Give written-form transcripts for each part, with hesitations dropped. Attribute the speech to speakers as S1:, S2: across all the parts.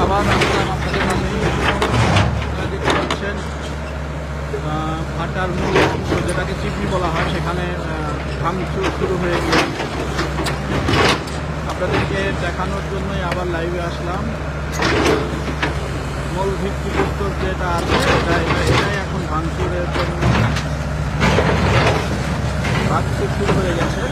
S1: আবার আসলাম আপনাদের মাঝে। দেখতে পাচ্ছেন ভাটার মূল অংশ যেটাকে চিমনি বলা হয় সেখানে ভাঙচুর শুরু হয়ে গিয়েছে। আপনাদেরকে দেখানোর জন্যই আবার লাইভে আসলাম। মূল ভিত্তিপ্রস্তর যেটা আছে এটাই এখন ভাঙচুরের জন্য ভাঙচুর শুরু হয়ে গেছে।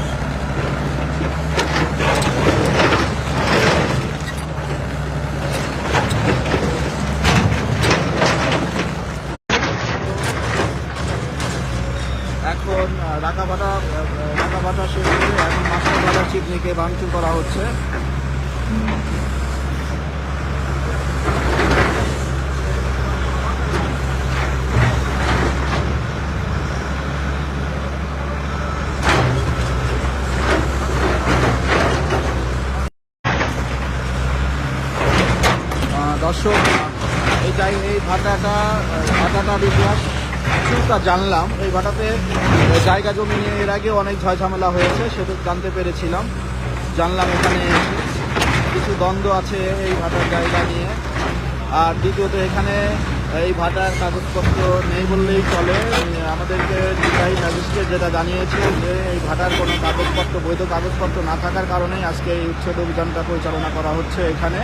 S1: এখন রাকাবাটা শেষ করে এখন মাস্টারবাড়া চিকনিকে ভাঙচুর করা হচ্ছে। দর্শক, এই ভাটাটার ইতিহাস কিছুটা জানলাম। এই ভাটাতে জায়গা জমি নিয়ে এর আগে অনেক ঝামেলা হয়েছে, সেটা জানতে পেরেছিলাম, জানলাম এখানে এসে। কিছু দ্বন্দ্ব আছে এই ভাটার জায়গা নিয়ে। আর দ্বিতীয়ত এখানে এই ভাটার কাগজপত্র নেই বললেই চলে। আমাদেরকে নির্বাহী ম্যাজিস্ট্রেট যেটা জানিয়েছে যে এই ভাটার কোনো কাগজপত্র, বৈধ কাগজপত্র না থাকার কারণেই আজকে এই উচ্ছেদ অভিযানটা পরিচালনা করা হচ্ছে এখানে।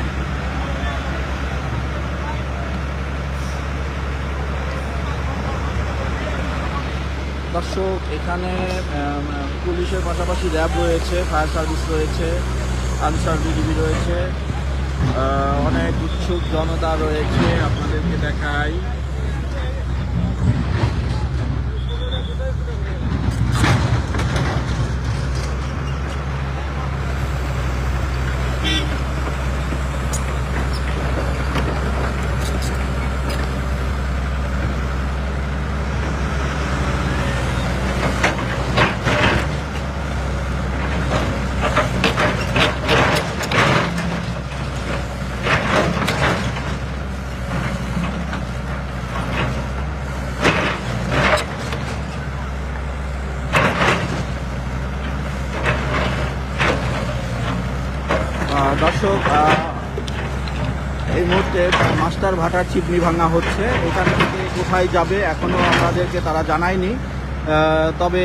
S1: দর্শক, এখানে পুলিশের পাশাপাশি র্যাব রয়েছে, ফায়ার সার্ভিস রয়েছে, আনসার বিডিবি রয়েছে, অনেক উৎসুক জনতা রয়েছে। আপনাদেরকে দেখাই। দর্শক, এই মুহূর্তে মাস্টার ভাটার চিমনি ভাঙা হচ্ছে। এখান থেকে কোথায় যাবে এখনও আমাদেরকে তারা জানায়নি। তবে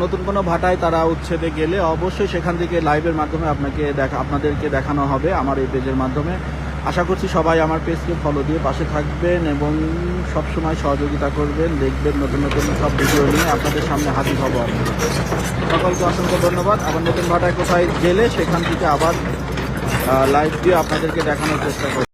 S1: নতুন কোনো ভাটায় তারা উচ্ছেদে গেলে অবশ্যই সেখান থেকে লাইভের মাধ্যমে আপনাদেরকে দেখানো হবে আমার এই পেজের মাধ্যমে। আশা করছি সবাই আমার পেজকে ফলো দিয়ে পাশে থাকবেন এবং সবসময় সহযোগিতা করবেন, দেখবেন নতুন নতুন সব ভিডিও নিয়ে আপনাদের সামনে হাজির হব। সকলকে অসংখ্য ধন্যবাদ। আবার নতুন ভাটায় কোথায় গেলে সেখান থেকে আবার লাইভ দিয়ে আপনাদেরকে দেখানোর চেষ্টা করব।